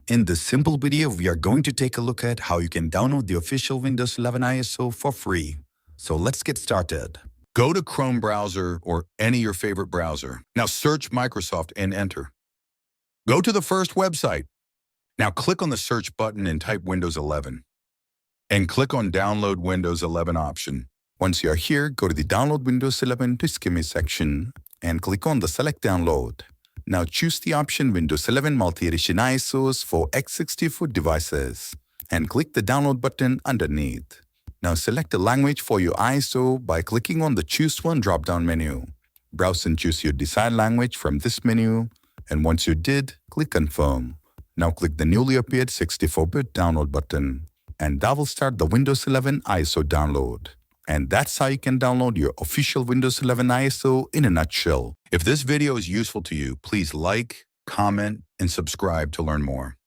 In this simple video, we are going to take a look at how you can download the official Windows 11 ISO for free. So let's get started. Go to Chrome browser or any of your favorite browser. Now search Microsoft and enter. Go to the first website. Now click on the search button and type Windows 11. And click on Download Windows 11 option. Once you are here, go to the Download Windows 11 to Scheme section and click on the Select Download. Now choose the option Windows 11 Multi-Edition ISOs for x64 devices and click the download button underneath. Now select a language for your ISO by clicking on the Choose One drop-down menu. Browse and choose your desired language from this menu, and once you did, click Confirm. Now click the newly appeared 64-bit download button, and that will start the Windows 11 ISO download. And that's how you can download your official Windows 11 ISO in a nutshell. If this video is useful to you, please like, comment, and subscribe to learn more.